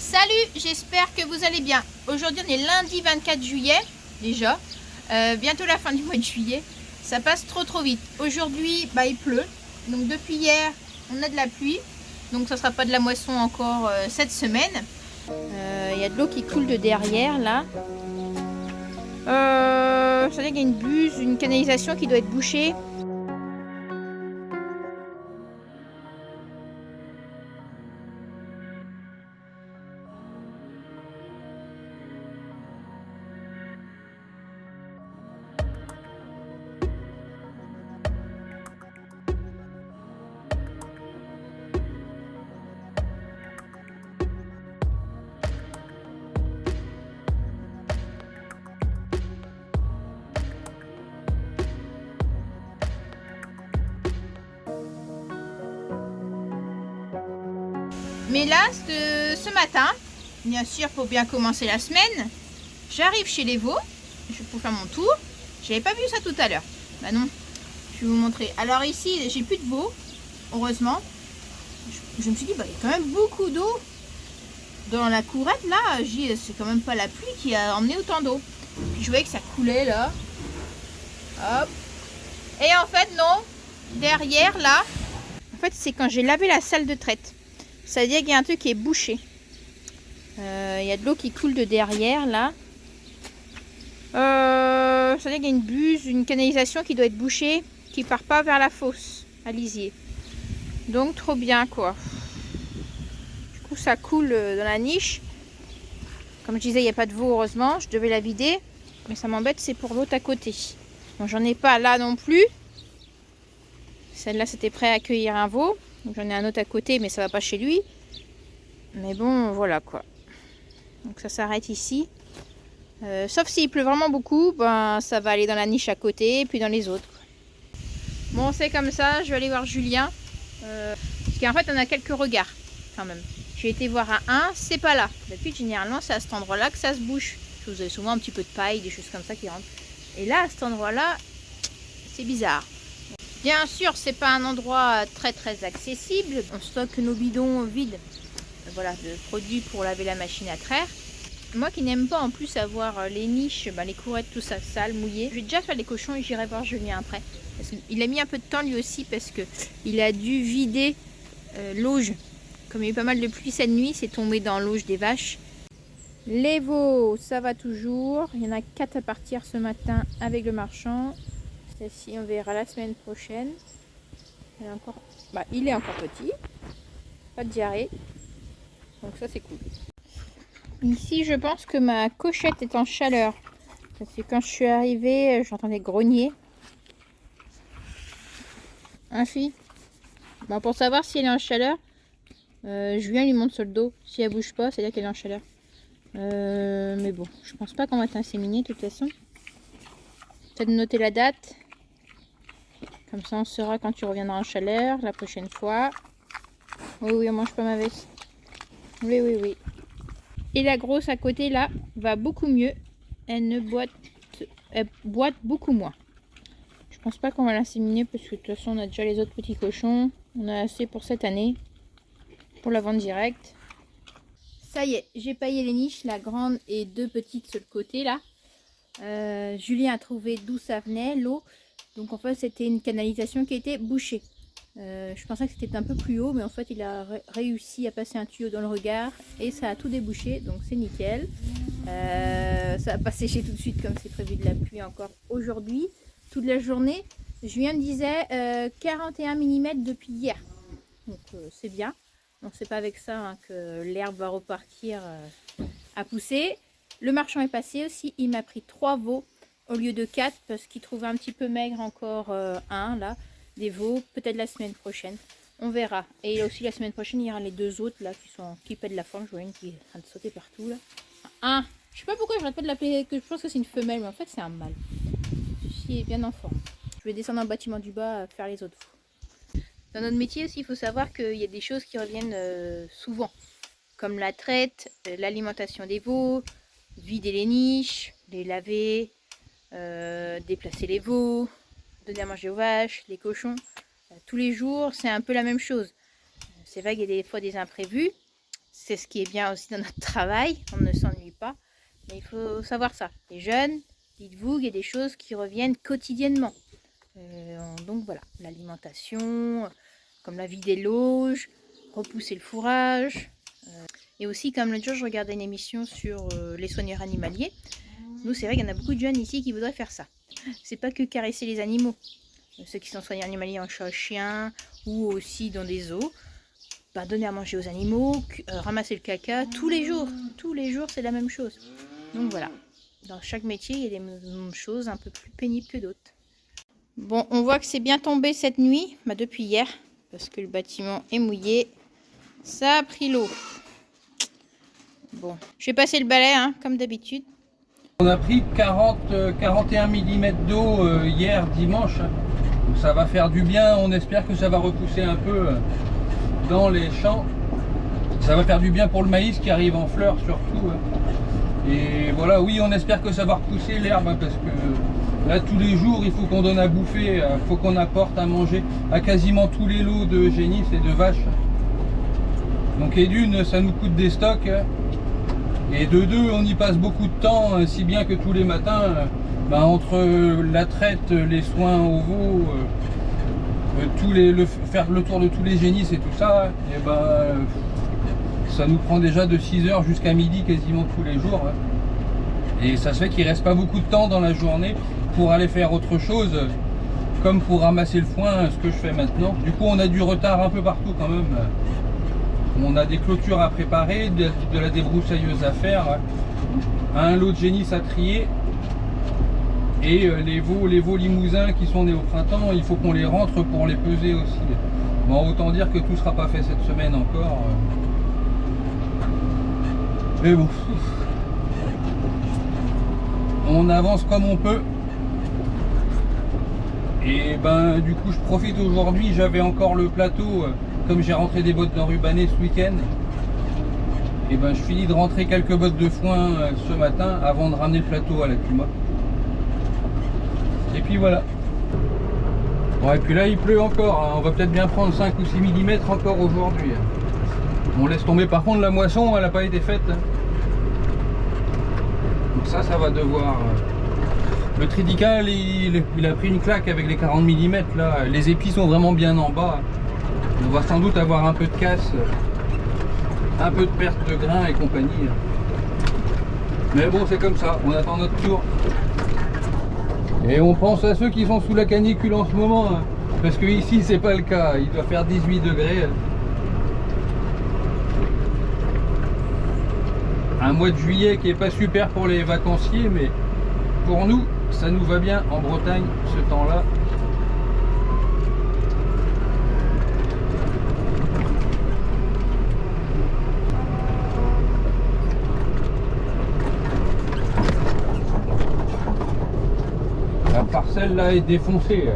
Salut, j'espère que vous allez bien. Aujourd'hui on est lundi 24 juillet déjà, bientôt la fin du mois de juillet. Ça passe trop vite. Aujourd'hui il pleut, donc depuis hier on a de la pluie, donc ça sera pas de la moisson encore cette semaine. Il y a de l'eau qui coule de derrière là. Ça veut dire qu'il y a une buse, une canalisation qui doit être bouchée. Mais là, ce matin, bien sûr pour bien commencer la semaine, j'arrive chez les veaux, je peux faire mon tour. J'avais pas vu ça tout à l'heure. Bah non, je vais vous montrer. Alors ici, j'ai plus de veaux, heureusement. Je me suis dit, bah, il y a quand même beaucoup d'eau dans la courette là. C'est quand même pas la pluie qui a emmené autant d'eau. Puis je voyais que ça coulait là. Hop. Et en fait, non, derrière là, en fait, c'est quand j'ai lavé la salle de traite. Ça veut dire qu'il y a un truc qui est bouché. Il y a de l'eau qui coule de derrière là. Ça veut dire qu'il y a une buse, une canalisation qui doit être bouchée, qui part pas vers la fosse à lisier. Donc trop bien quoi. Du coup ça coule dans la niche. Comme je disais, il n'y a pas de veau heureusement. Je devais la vider. Mais ça m'embête, c'est pour l'autre à côté. Bon, j'en ai pas là non plus. Celle-là c'était prêt à accueillir un veau. Donc j'en ai un autre à côté, mais ça va pas chez lui. Mais bon, voilà quoi. Donc ça s'arrête ici. Sauf s'il pleut vraiment beaucoup, ben ça va aller dans la niche à côté, puis dans les autres. Bon, c'est comme ça. Je vais aller voir Julien. Parce qu'en fait, on a quelques regards quand même. J'ai été voir un, c'est pas là. D'habitude, généralement, c'est à cet endroit-là que ça se bouche. Vous avez souvent un petit peu de paille, des choses comme ça qui rentrent. Et là, à cet endroit-là, c'est bizarre. Bien sûr, c'est pas un endroit très accessible. On stocke nos bidons vides, voilà, de produits pour laver la machine à traire. Moi qui n'aime pas en plus avoir les niches, les courettes, tout ça sale, mouillé. Je vais déjà faire les cochons et j'irai voir Julien après. Parce qu'il a mis un peu de temps lui aussi parce que il a dû vider l'auge. Comme il y a eu pas mal de pluie cette nuit, c'est tombé dans l'auge des vaches. Les veaux, ça va toujours. Il y en a 4 à partir ce matin avec le marchand. Celle-ci, on verra la semaine prochaine. Il est encore petit. Pas de diarrhée. Donc ça, c'est cool. Ici, je pense que ma cochette est en chaleur. Parce que quand je suis arrivée, j'entendais grogner. Hein, fille? Pour savoir si elle est en chaleur, Julien lui monte sur le dos. Si elle bouge pas, c'est-à-dire qu'elle est en chaleur. Mais bon, je pense pas qu'on va t'inséminer de toute façon. Peut-être noter la date. Comme ça, on saura quand tu reviendras en chaleur la prochaine fois. Oui, on mange pas ma veste. Oui. Et la grosse à côté là va beaucoup mieux. Elle boite beaucoup moins. Je pense pas qu'on va l'inséminer parce que de toute façon on a déjà les autres petits cochons. On a assez pour cette année. Pour la vente directe. Ça y est, j'ai paillé les niches, la grande et 2 petites sur le côté là. Julien a trouvé d'où ça venait l'eau. Donc en fait c'était une canalisation qui était bouchée. Je pensais que c'était un peu plus haut, mais en fait il a réussi à passer un tuyau dans le regard et ça a tout débouché, donc c'est nickel. Ça va pas sécher tout de suite comme c'est prévu de la pluie encore aujourd'hui. Toute la journée, Julien me disait 41 mm depuis hier, donc c'est bien. Donc c'est pas avec ça que l'herbe va repartir à pousser. Le marchand est passé aussi, il m'a pris 3 veaux au lieu de 4 parce qu'il trouvait un petit peu maigre encore un là. Des veaux, peut-être la semaine prochaine. On verra. Et aussi la semaine prochaine, il y aura les 2 autres là qui pètent la forme. Je vois une qui est en train de sauter partout là. Je sais pas pourquoi je n'arrête pas de l'appeler, que je pense que c'est une femelle, mais en fait c'est un mâle. Ceci est bien en forme. Je vais descendre dans le bâtiment du bas faire les autres veaux. Dans notre métier aussi, il faut savoir qu'il y a des choses qui reviennent souvent. Comme la traite, l'alimentation des veaux, vider les niches, les laver, déplacer les veaux, donner à manger aux vaches, les cochons. Tous les jours, c'est un peu la même chose. C'est vrai qu'il y a des fois des imprévus. c'est ce qui est bien aussi dans notre travail, on ne s'ennuie pas. Mais il faut savoir ça. Les jeunes, dites-vous, il y a des choses qui reviennent quotidiennement. Donc voilà, l'alimentation, comme la vie des loges, repousser le fourrage. Et aussi, comme l'autre jour, je regardais une émission sur les soigneurs animaliers. Nous, c'est vrai qu'il y en a beaucoup de jeunes ici qui voudraient faire ça. C'est pas que caresser les animaux. Ceux qui sont soigneurs animaliers en chat, chien ou aussi dans des zoos. Bah, donner à manger aux animaux, ramasser le caca tous les jours. Tous les jours, c'est la même chose. Donc voilà, dans chaque métier, il y a des choses un peu plus pénibles que d'autres. Bon, on voit que c'est bien tombé cette nuit, bah, depuis hier, parce que le bâtiment est mouillé. Ça a pris l'eau. Bon, je vais passer le balai, hein, comme d'habitude. On a pris 41 mm d'eau hier dimanche. Donc ça va faire du bien, on espère que ça va repousser un peu dans les champs. Ça va faire du bien pour le maïs qui arrive en fleurs surtout. Et voilà, oui, on espère que ça va repousser l'herbe, parce que là tous les jours il faut qu'on donne à bouffer, il faut qu'on apporte à manger à quasiment tous les lots de génisses et de vaches. Donc et d'une, ça nous coûte des stocks, et de deux, on y passe beaucoup de temps, si bien que tous les matins, entre la traite, les soins aux veaux, faire le tour de tous les génisses et tout ça, et ça nous prend déjà de 6 h jusqu'à midi quasiment tous les jours. Et ça se fait qu'il ne reste pas beaucoup de temps dans la journée pour aller faire autre chose, comme pour ramasser le foin, ce que je fais maintenant. Du coup, on a du retard un peu partout quand même. On a des clôtures à préparer, de la débroussailleuse à faire, un lot de génisses à trier. Et les veaux limousins qui sont nés au printemps, il faut qu'on les rentre pour les peser aussi. Bon, autant dire que tout ne sera pas fait cette semaine encore. Mais bon, on avance comme on peut. Et du coup je profite aujourd'hui, j'avais encore le plateau, comme j'ai rentré des bottes d'enrubanné ce week-end. Et je finis de rentrer quelques bottes de foin ce matin avant de ramener le plateau à la Cuma. Et puis voilà. Bon, et puis là il pleut encore, hein. On va peut-être bien prendre 5 ou 6 mm encore aujourd'hui. On laisse tomber, par contre la moisson elle n'a pas été faite. Donc ça va devoir... Le tridical il a pris une claque avec les 40 mm là. Les épis sont vraiment bien en bas. On va sans doute avoir un peu de casse, un peu de perte de grains et compagnie. Mais bon, c'est comme ça, on attend notre tour. Et on pense à ceux qui sont sous la canicule en ce moment, hein, parce que ici c'est pas le cas, il doit faire 18 degrés. Un mois de juillet qui est pas super pour les vacanciers, mais pour nous ça nous va bien en Bretagne ce temps-là. La parcelle là est défoncée.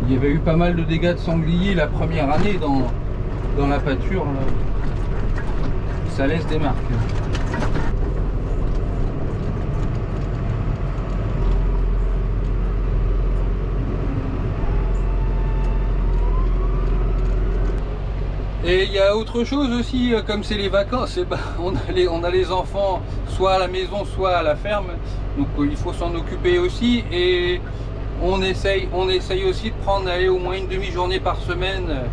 Il y avait eu pas mal de dégâts de sangliers la première année dans la pâture. Là. Ça laisse des marques. Et il y a autre chose aussi, comme c'est les vacances, on a les enfants soit à la maison, soit à la ferme, donc il faut s'en occuper aussi, et on essaye aussi de prendre au moins une demi-journée par semaine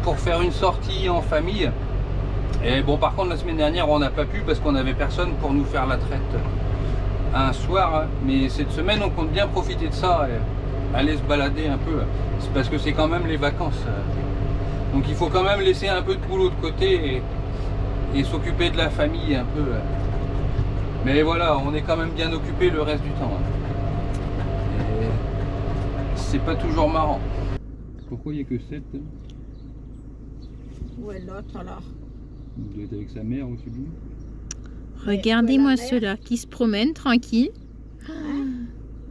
pour faire une sortie en famille. Et bon, par contre la semaine dernière on n'a pas pu parce qu'on n'avait personne pour nous faire la traite un soir, hein. Mais cette semaine on compte bien profiter de ça, et aller se balader un peu, c'est parce que c'est quand même les vacances. Donc il faut quand même laisser un peu de boulot de côté et s'occuper de la famille un peu. Mais voilà, on est quand même bien occupé le reste du temps. Et c'est pas toujours marrant. Pourquoi il n'y a que 7? Où est l'autre alors? Il doit être avec sa mère aussi. Regardez-moi ceux-là qui se promènent tranquille.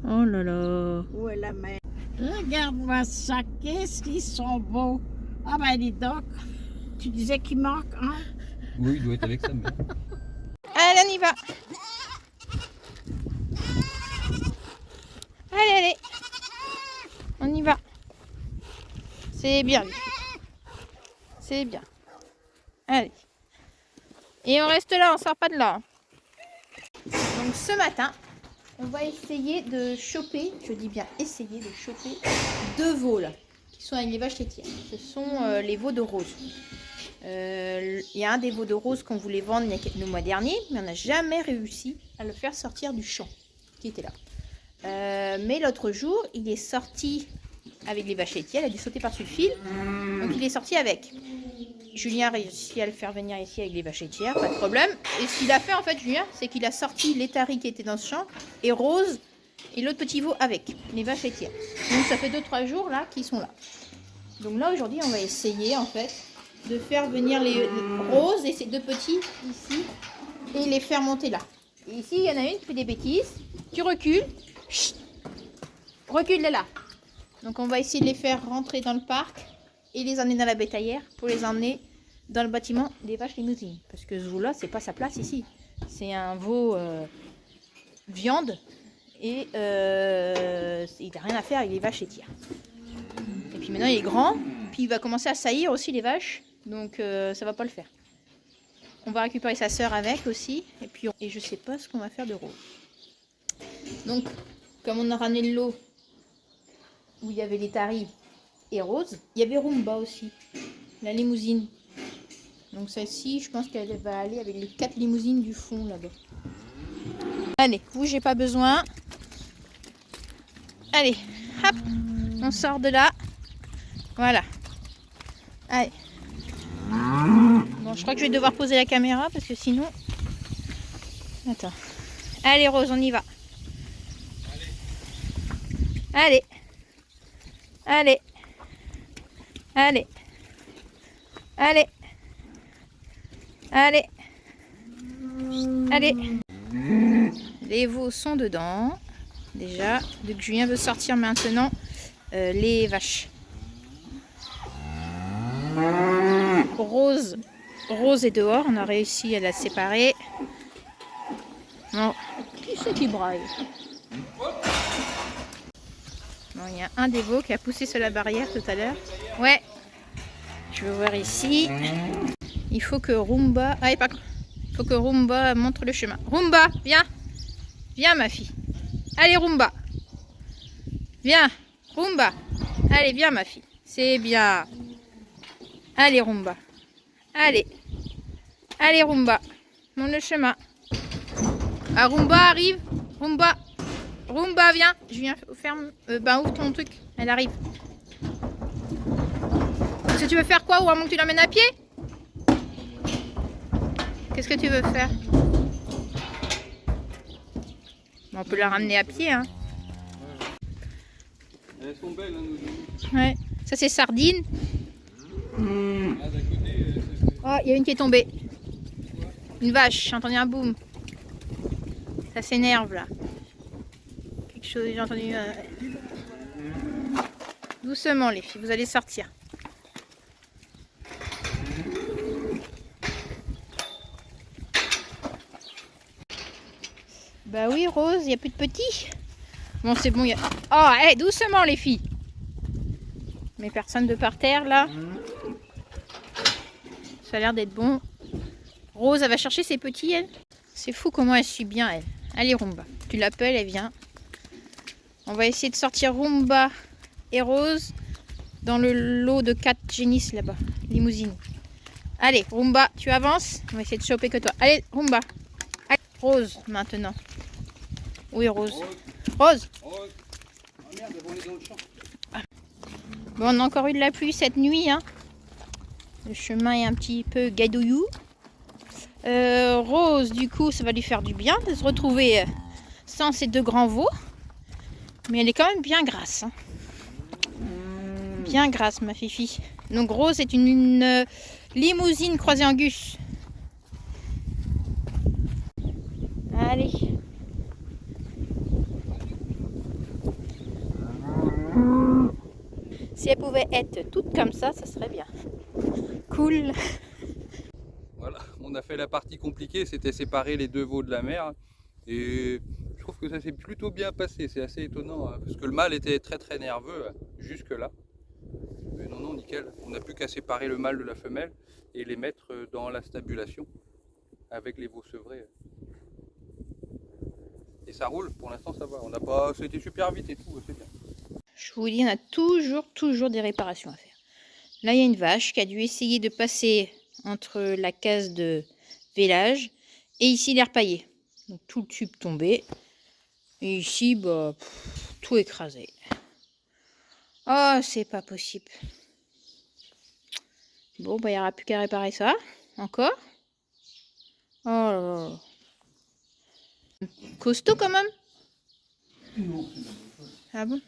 Oh là là. Où est la mère? Regarde-moi ça, qu'est-ce qu'ils sont beaux. Ah ben dis donc, tu disais qu'il manque, hein? Oui, il doit être avec sa mère. Allez, on y va. Allez, allez. On y va. C'est bien, lui. C'est bien. Allez. Et on reste là, on sort pas de là. Donc ce matin, on va essayer de choper, je dis bien essayer de choper 2 veaux là, qui sont avec les vaches laitières. Ce sont les veaux de Rose. Il y a un des veaux de Rose qu'on voulait vendre le mois dernier, mais on n'a jamais réussi à le faire sortir du champ qui était là. Mais l'autre jour, il est sorti avec les vaches laitières, il a dû sauter par-dessus le fil, donc il est sorti avec. Julien a réussi à le faire venir ici avec les vaches laitières, pas de problème. Et ce qu'il a fait en fait, Julien, c'est qu'il a sorti les taris qui étaient dans ce champ, et Rose, et l'autre petit veau avec, les vaches laitières. Donc ça fait 2-3 jours là qu'ils sont là. Donc là aujourd'hui, on va essayer en fait de faire venir les Roses et ces 2 petits ici, et les faire monter là. Et ici, il y en a une qui fait des bêtises. Tu recules. Chut. Recule de là. Donc on va essayer de les faire rentrer dans le parc et les emmener dans la bétaillère pour les emmener dans le bâtiment des vaches limousines. Parce que ce veau-là, c'est pas sa place ici. C'est un veau viande et il n'a rien à faire avec les vaches laitières. Et puis maintenant il est grand, puis il va commencer à saillir aussi les vaches, donc ça va pas le faire. On va récupérer sa sœur avec aussi, et je sais pas ce qu'on va faire de Rose. Donc, comme on a ramené de l'eau où il y avait les taris et Rose, il y avait Rumba aussi, la limousine. Donc celle-ci, je pense qu'elle va aller avec les 4 limousines du fond là-bas. Allez, vous, j'ai pas besoin. Allez, hop, on sort de là. Voilà. Allez. Bon, je crois que je vais devoir poser la caméra parce que sinon... Attends. Allez Rose, on y va. Allez. Allez. Allez. Allez. Allez. Allez. Les veaux sont dedans. Déjà. Donc Julien veut sortir maintenant les vaches. Rose est dehors, on a réussi à la séparer. Bon, qui c'est qui braille? Bon, il y a un des veaux qui a poussé sur la barrière tout à l'heure. Ouais, je veux voir ici. Il faut que Rumba... Ah, il faut que Rumba montre le chemin. Rumba, viens. Viens ma fille. Allez Rumba. Viens, Rumba. Allez, viens ma fille. C'est bien. Allez Rumba. Allez. Allez Rumba. Monte le chemin. Ah Rumba arrive. Rumba. Rumba viens. Je viens ferme. Ouvre ton truc. Elle arrive. Est-ce que tu veux faire quoi ou à moins que tu l'emmènes à pied? Qu'est-ce que tu veux faire? Bon, on peut la ramener à pied hein. Elles sont belles hein, nos deux. Ouais. Ça c'est Sardine. Ah, d'à côté, Oh, il y a une qui est tombée. Une vache, j'ai entendu un boom. Ça s'énerve là. Quelque chose, j'ai entendu. Doucement les filles, vous allez sortir. Bah oui Rose, il n'y a plus de petits. Bon c'est bon, il y a... Oh, hey, doucement les filles. Mais personne de par terre là. Ça a l'air d'être bon. Rose, elle va chercher ses petits, elle. C'est fou comment elle suit bien, elle. Allez, Rumba. Tu l'appelles, elle vient. On va essayer de sortir Rumba et Rose dans le lot de 4 génisses là-bas. Limousine. Allez, Rumba, tu avances. On va essayer de choper que toi. Allez, Rumba. Allez, Rose, maintenant. Oui, Rose. Rose. Rose. Oh merde, elles vont aller dans le champ. Bon, on a encore eu de la pluie cette nuit, hein. Le chemin est un petit peu gadouillou. Rose, du coup, ça va lui faire du bien de se retrouver sans ces 2 grands veaux. Mais elle est quand même bien grasse. Hein. Bien grasse, ma fifi. Donc Rose est une limousine croisée Angus. Allez. Si elle pouvait être toute comme ça serait bien. Cool. Voilà, on a fait la partie compliquée, c'était séparer les 2 veaux de la mère. Et je trouve que ça s'est plutôt bien passé, c'est assez étonnant. Hein, parce que le mâle était très très nerveux jusque là. Mais non, nickel. On n'a plus qu'à séparer le mâle de la femelle et les mettre dans la stabulation. avec les veaux sevrés. Et ça roule, pour l'instant ça va. On n'a pas, c'était super vite et tout, c'est bien. Je vous dis, on a toujours des réparations à faire. Là, il y a une vache qui a dû essayer de passer entre la case de vélage et ici l'air paillé. Donc tout le tube tombé. Et ici, bah, tout écrasé. Oh, c'est pas possible. Bon, bah, il n'y aura plus qu'à réparer ça. Encore. Oh là là. Costaud quand même. Ah bon?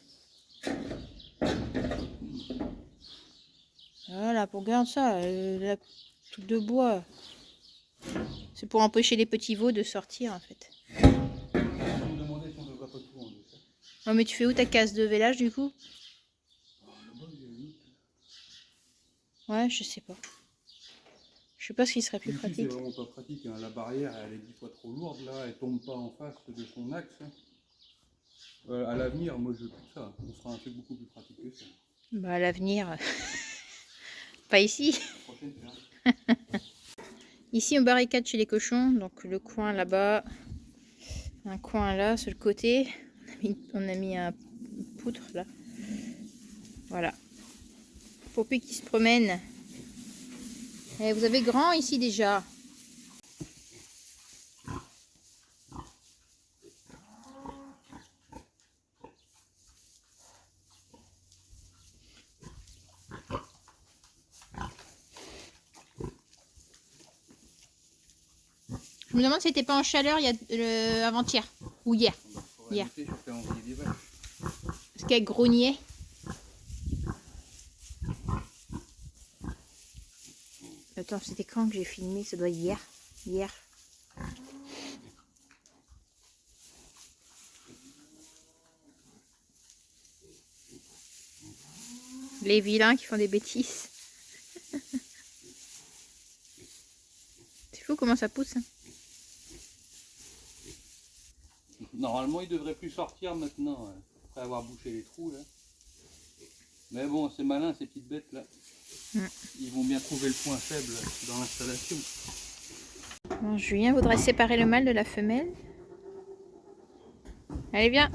Voilà, pour garder ça, la truc de bois. C'est pour empêcher les petits veaux de sortir en fait. Oh, mais tu fais où ta case de vélage du coup? Ouais, je sais pas. Je sais pas ce qui serait plus pratique. C'est vraiment pas pratique, hein. La barrière elle est 10 fois trop lourde là, elle tombe pas en face de son axe. À l'avenir, moi je veux plus que ça. On fera un truc beaucoup plus pratique que ça. Bah à l'avenir, pas ici. Ici on barricade chez les cochons, donc le coin là-bas, un coin là sur le côté. On a mis un poutre là. Voilà. Pour plus qu'ils se promènent. Et vous avez grand ici déjà. Je me demande si c'était pas en chaleur il y a avant-hier ou hier. Hier. Parce qu'elle grognait. Attends, c'était quand que j'ai filmé? Ça doit être hier. Hier. Les vilains qui font des bêtises. C'est fou comment ça pousse. Normalement, il devrait plus sortir maintenant, après avoir bouché les trous là. Mais bon, c'est malin ces petites bêtes là. Ils vont bien trouver le point faible dans l'installation. Bon, Julien voudrait séparer le mâle de la femelle. Allez, viens.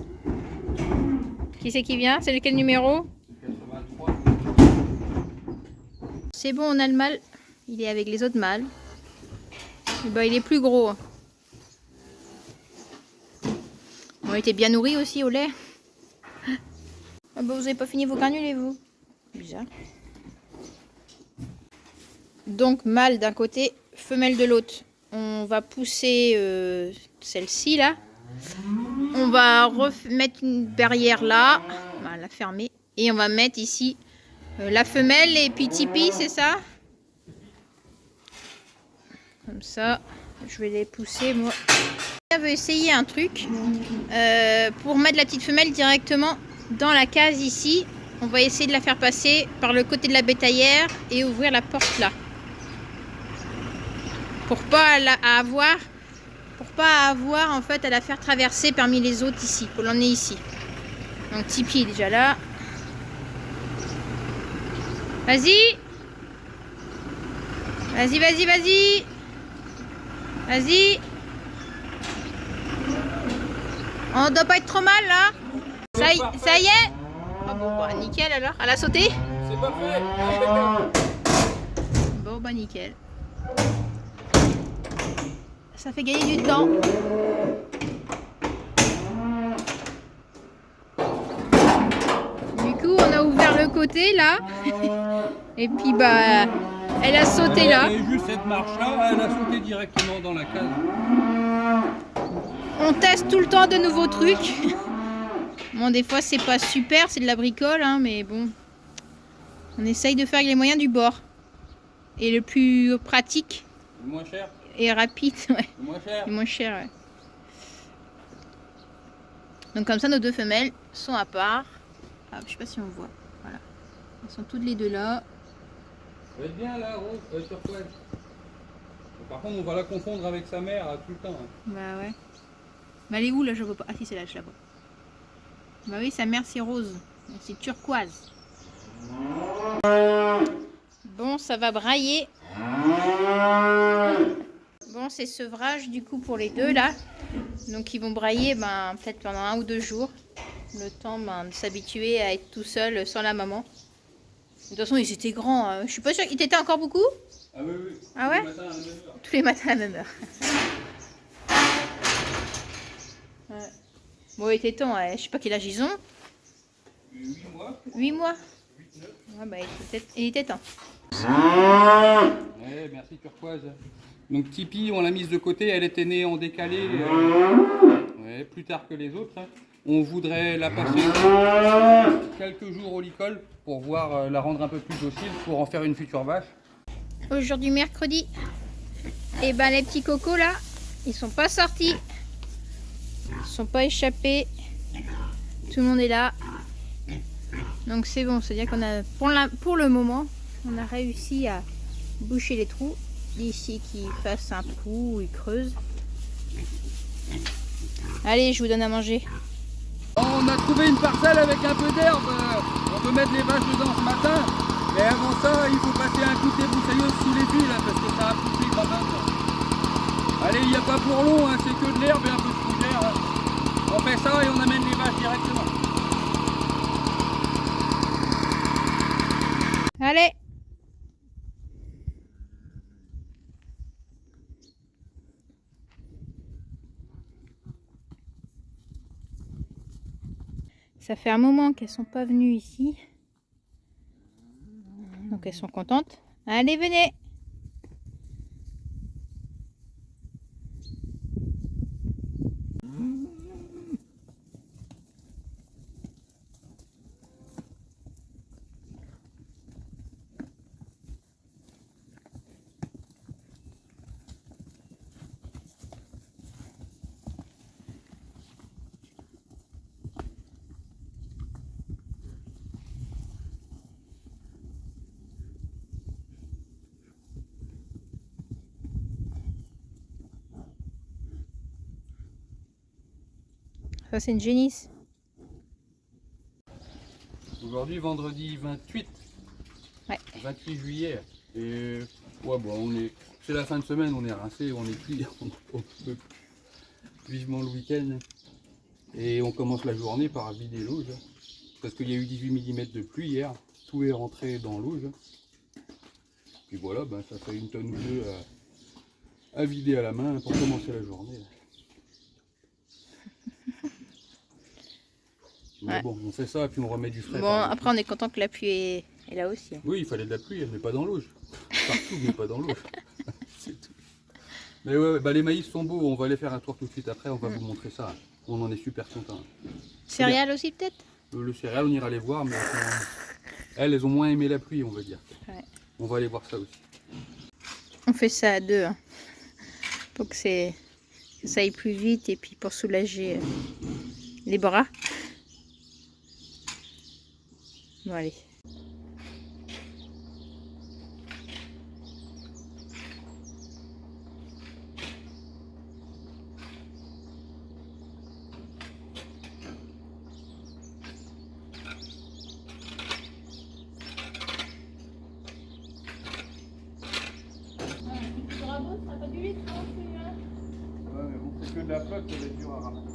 Qui c'est qui vient? C'est lequel numéro? 83. C'est bon, on a le mâle. Il est avec les autres mâles. Et bah, il est plus gros. Bon, il était bien nourri aussi au lait. Ah bah, vous n'avez pas fini vos granulés, vous? Bizarre. Donc, mâle d'un côté, femelle de l'autre. On va pousser celle-ci là. On va remettre une barrière là. On va la fermer. Et on va mettre ici la femelle et puis Tipeee, c'est ça? Comme ça. Je vais les pousser moi. Je veux essayer un truc. Pour mettre la petite femelle directement dans la case ici. On va essayer de la faire passer par le côté de la bétaillère et ouvrir la porte là. Pour pas avoir en fait à la faire traverser parmi les autres ici, pour l'emmener ici. Donc Tipeee est déjà là. Vas-y. Vas-y, vas-y, vas-y. Vas-y. On doit pas être trop mal là. Ça y est. Oh bon bah nickel alors. Elle a sauté. C'est pas fait. Bon bah nickel. Ça fait gagner du temps. Du coup, on a ouvert le côté là. Et puis bah, elle a sauté là. Et juste cette marche là, elle a sauté directement dans la case. On teste tout le temps de nouveaux trucs. Bon, des fois c'est pas super, c'est de la bricole, hein, mais bon. On essaye de faire avec les moyens du bord. Et le plus pratique. Le moins cher. Et rapide, ouais. Le moins cher. Et moins cher, ouais. Donc comme ça, nos deux femelles sont à part. Ah, je sais pas si on voit. Voilà. Elles sont toutes les deux là. Ça va être bien là, Rose, ça va être turquoise. Par contre, on va la confondre avec sa mère tout le temps. Hein. Bah ouais. Mais elle est où là? Je vois pas. Ah si, c'est là, je la vois. Bah oui, sa mère c'est rose. C'est turquoise. Bon, ça va brailler. Bon, Bon, c'est sevrage du coup pour les deux là. Donc ils vont brailler peut-être pendant 1 ou 2 jours. Le temps de s'habituer à être tout seul sans la maman. De toute façon, ils étaient grands. Je suis pas sûre. Ils t'étaient encore beaucoup? Ah oui, oui. Ah ouais? Tous les matins à la même heure. Ouais. Bon, il était temps. Je sais pas quel âge ils ont. 8 mois. 8 mois? 8, 9. Ouais, il était temps. Ouais, merci Turquoise. Donc Tipeee, on l'a mise de côté. Elle était née en décalé. Ouais, plus tard que les autres. On voudrait la passer quelques jours au licol pour voir la rendre un peu plus docile pour en faire une future vache. Aujourd'hui mercredi, et les petits cocos là, ils sont pas sortis, ils sont pas échappés, tout le monde est là, donc c'est bon, c'est à dire qu'on a pour le moment on a réussi à boucher les trous d'ici qu'ils fassent un trou ou ils creusent. Allez, je vous donne à manger. On a trouvé une parcelle avec un peu d'herbe, on peut mettre les vaches dedans ce matin. Mais avant ça, il faut passer un coup de débroussailleuse sous les pieds là, parce que ça a poussé quand même. Allez, il n'y a pas pour long, hein, c'est que de l'herbe et un peu de fougère. On fait ça et on amène les vaches directement. Allez. Ça fait un moment qu'elles sont pas venues ici. Donc elles sont contentes. Allez, venez. Ça c'est une génisse. Aujourd'hui, vendredi 28, Ouais. 28 juillet. Et ouais, bon, c'est la fin de semaine, on est rincé, on est cuit, on peut vivement le week-end. Et on commence la journée par vider l'auge. Parce qu'il y a eu 18 mm de pluie hier, tout est rentré dans l'auge. Puis voilà, ça fait 1 tonne ou 2 à vider à la main pour commencer la journée. Mais Ouais. bon, on fait ça et puis on remet du frais. Bon, après on est content que la pluie est là aussi. Oui, il fallait de la pluie, mais pas dans l'auge. Partout, mais pas dans l'auge. C'est tout. Mais ouais, les maïs sont beaux, on va aller faire un tour tout de suite après, on va vous montrer ça. On en est super contents. Céréales aussi peut-être? Le céréal, on ira les voir, mais elles ont moins aimé la pluie, on va dire. Ouais. On va aller voir ça aussi. On fait ça à deux. Hein. Pour que ça aille plus vite et puis pour soulager les bras. Bon, allez. Ouais, mais bon, c'est que de la flotte, ça va être dur à ramasser.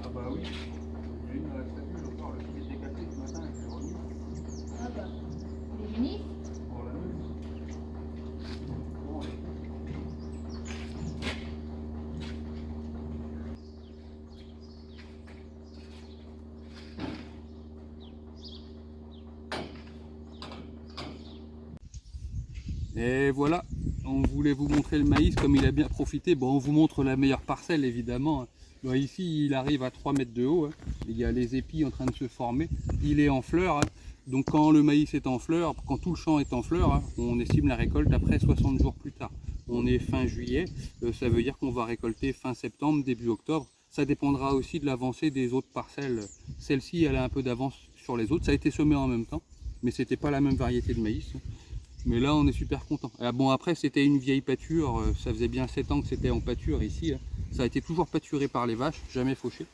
Ah bah oui, j'ai une dans la statue, encore le pied était cassé ce matin et je l'ai remis. Ah bah, les génisses. Pour la neige. Bon, allez. Et voilà, on voulait vous montrer le maïs comme il a bien profité. Bon, on vous montre la meilleure parcelle évidemment. Bon, ici, il arrive à 3 mètres de haut. Il y a les épis en train de se former. Il est en fleurs. Donc quand le maïs est en fleurs, quand tout le champ est en fleurs, on estime la récolte après 60 jours plus tard. On est fin juillet, ça veut dire qu'on va récolter fin septembre, début octobre. Ça dépendra aussi de l'avancée des autres parcelles. Celle-ci, elle a un peu d'avance sur les autres. Ça a été semé en même temps, mais c'était pas la même variété de maïs. Mais là, on est super content. Bon, après, c'était une vieille pâture. Ça faisait bien 7 ans que c'était en pâture ici. Ça a été toujours pâturé par les vaches, jamais fauché.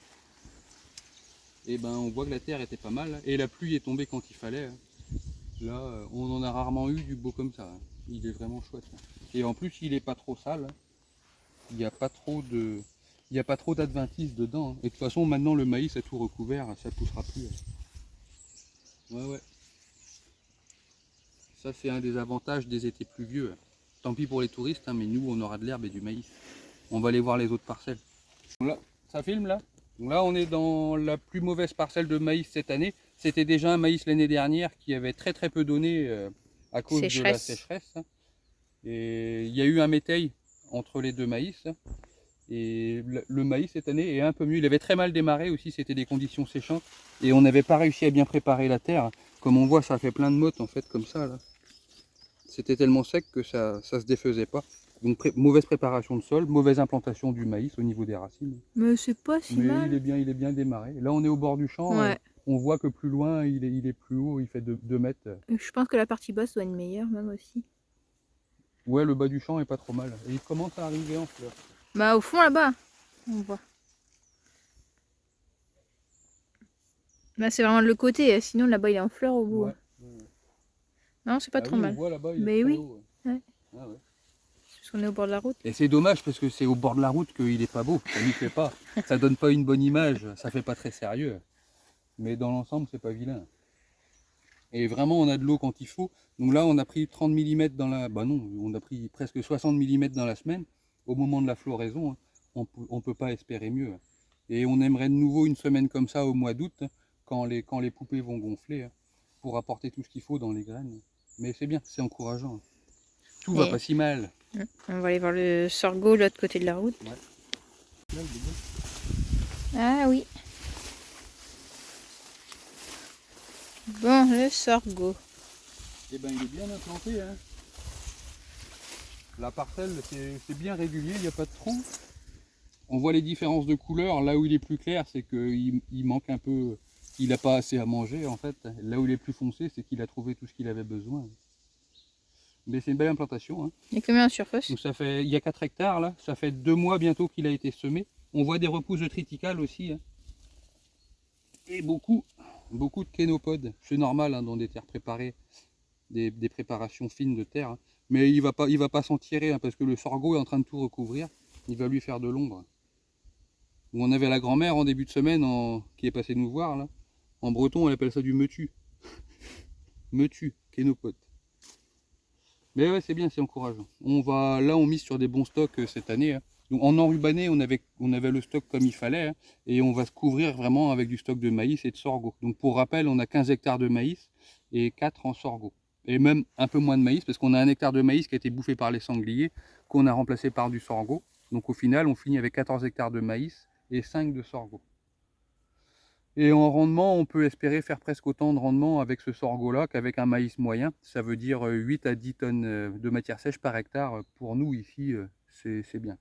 et ben on voit que la terre était pas mal, et la pluie est tombée quand il fallait. Hein. Là, on en a rarement eu du beau comme ça. Hein. Il est vraiment chouette. Hein. Et en plus, il est pas trop sale. Hein. Il n'y a pas trop de... Il n'y a pas trop d'adventices dedans. Hein. Et de toute façon, maintenant, le maïs est tout recouvert, ça ne poussera plus. Hein. Ouais, ouais. Ça, c'est un des avantages des étés pluvieux. Hein. Tant pis pour les touristes, hein, mais nous, on aura de l'herbe et du maïs. On va aller voir les autres parcelles. Donc là, ça filme là. Donc là, on est dans la plus mauvaise parcelle de maïs cette année. C'était déjà un maïs l'année dernière qui avait très très peu donné à cause de la sécheresse. Et il y a eu un métail entre les deux maïs. Et le maïs cette année est un peu mieux. Il avait très mal démarré aussi, c'était des conditions séchantes. Et on n'avait pas réussi à bien préparer la terre. Comme on voit, ça fait plein de mottes en fait, comme ça là. C'était tellement sec que ça se défaisait pas. Donc mauvaise préparation de sol, mauvaise implantation du maïs au niveau des racines. Mais c'est pas si mal. Il est bien démarré. Là on est au bord du champ, Ouais. On voit que plus loin il est plus haut, il fait 2 mètres. Je pense que la partie basse doit être meilleure même aussi. Ouais, le bas du champ est pas trop mal. Et il commence à arriver en fleurs. Bah au fond là-bas, on voit. Là c'est vraiment le côté, sinon là-bas il est en fleurs au bout. Ouais. Non, c'est pas trop mal. On voit là-bas, il Mais est très oui. haut. Ouais. Ah ouais. Parce qu'on est au bord de la route. Et c'est dommage parce que c'est au bord de la route qu'il est pas beau, ça n'y fait pas. Ça donne pas une bonne image, ça fait pas très sérieux. Mais dans l'ensemble, c'est pas vilain. Et vraiment, on a de l'eau quand il faut. Donc là, on a pris 30 mm dans la... Bah non, on a pris presque 60 mm dans la semaine. Au moment de la floraison, hein. On peut pas espérer mieux. Et on aimerait de nouveau une semaine comme ça au mois d'août, quand les poupées vont gonfler, hein, pour apporter tout ce qu'il faut dans les graines. Mais c'est bien, c'est encourageant. Tout va pas si mal. On va aller voir le sorgho de l'autre côté de la route. Ouais. Ah oui. Bon, le sorgho. Eh ben, il est bien implanté. Hein. La parcelle, c'est bien régulier, il n'y a pas de trou. On voit les différences de couleur. Là où il est plus clair, c'est qu'il manque un peu, il n'a pas assez à manger en fait. Là où il est plus foncé, c'est qu'il a trouvé tout ce qu'il avait besoin. Mais c'est une belle implantation. Hein. Il y a combien de surface? Donc il y a 4 hectares là, ça fait 2 mois bientôt qu'il a été semé. On voit des repousses de triticale aussi. Hein. Et beaucoup de kénopodes. C'est normal hein, dans des terres préparées, des préparations fines de terre. Hein. Mais il va pas s'en tirer hein, parce que le sorgho est en train de tout recouvrir. Il va lui faire de l'ombre. On avait la grand-mère en début de semaine qui est passée nous voir. Là. En breton, elle appelle ça du metu. Metu, kénopode. Mais ouais, c'est bien, c'est encourageant. Là, on mise sur des bons stocks cette année. Hein. Donc, en enrubanné, on avait le stock comme il fallait. Hein, et on va se couvrir vraiment avec du stock de maïs et de sorgho. Donc pour rappel, on a 15 hectares de maïs et 4 en sorgho. Et même un peu moins de maïs parce qu'on a 1 hectare de maïs qui a été bouffé par les sangliers, qu'on a remplacé par du sorgho. Donc au final, on finit avec 14 hectares de maïs et 5 de sorgho. Et en rendement, on peut espérer faire presque autant de rendement avec ce sorgho-là qu'avec un maïs moyen. Ça veut dire 8 à 10 tonnes de matière sèche par hectare. Pour nous, ici, c'est bien.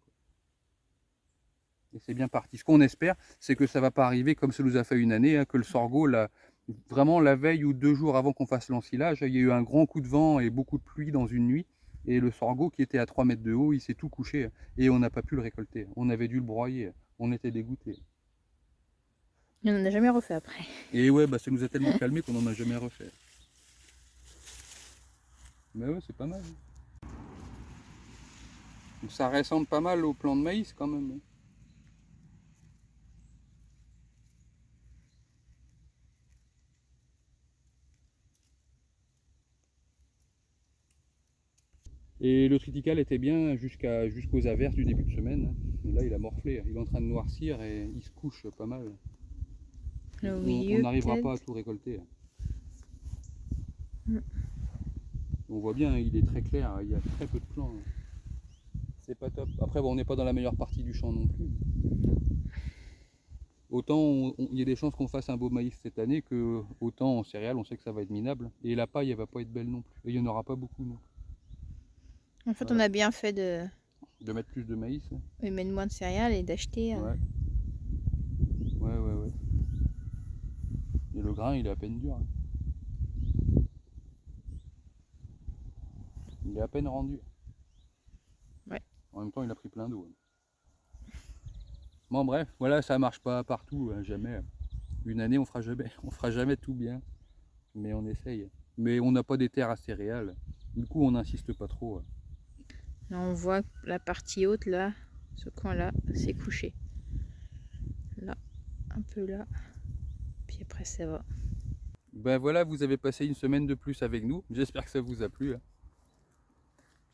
Et c'est bien parti. Ce qu'on espère, c'est que ça ne va pas arriver comme ça nous a fait une année, hein, que le sorgho, vraiment la veille ou 2 jours avant qu'on fasse l'ensilage, il y a eu un grand coup de vent et beaucoup de pluie dans une nuit. Et le sorgho, qui était à 3 mètres de haut, il s'est tout couché. Et on n'a pas pu le récolter. On avait dû le broyer. On était dégoûtés. Et on n'en a jamais refait après. Et ouais, bah ça nous a tellement calmé qu'on n'en a jamais refait. Mais ouais, c'est pas mal. Donc ça ressemble pas mal au plant de maïs quand même. Et le triticale était bien jusqu'aux averses du début de semaine. Mais là, il a morflé. Il est en train de noircir et il se couche pas mal. On n'arrivera pas à tout récolter. On voit bien, il est très clair. Il y a très peu de plants. C'est pas top. Après, bon, on n'est pas dans la meilleure partie du champ non plus. Autant il y a des chances qu'on fasse un beau maïs cette année que autant en céréales, on sait que ça va être minable. Et la paille, elle va pas être belle non plus. Et il n'y en aura pas beaucoup non plus. En fait, on a bien fait de mettre plus de maïs. Hein. Oui, mettre moins de céréales et d'acheter. Ouais. Ouais. Et le grain, il est à peine dur. Hein. Il est à peine rendu. Ouais. En même temps, il a pris plein d'eau. Bon, bref, voilà, ça marche pas partout, hein, jamais. une année on fera jamais tout bien, mais on essaye. Mais on n'a pas des terres à céréales, du coup on n'insiste pas trop. Là, on voit la partie haute, là, ce coin-là, c'est couché. Là, un peu là, puis après ça va. Ben voilà, vous avez passé une semaine de plus avec nous, j'espère que ça vous a plu.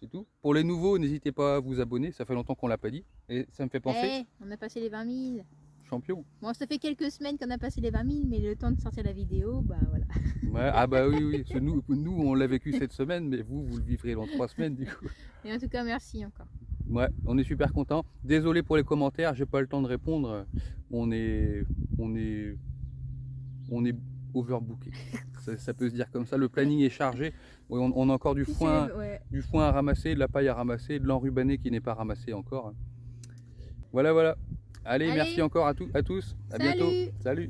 C'est tout. Pour les nouveaux, n'hésitez pas à vous abonner, ça fait longtemps qu'on l'a pas dit, et ça me fait penser... On a passé les 20 000. Champion. Bon, ça fait quelques semaines qu'on a passé les 20 000, mais le temps de sortir la vidéo, bah voilà. Ouais, ah bah oui, parce que nous on l'a vécu cette semaine, mais vous le vivrez dans 3 semaines du coup. Et en tout cas, merci encore. Ouais, on est super content. Désolé pour les commentaires, j'ai pas le temps de répondre. On est overbooké. Ça peut se dire comme ça. Le planning est chargé. Ouais, on a encore du foin à ramasser, de la paille à ramasser, de l'enrubané qui n'est pas ramassé encore. Voilà. Allez, merci encore à tous. À bientôt. Salut.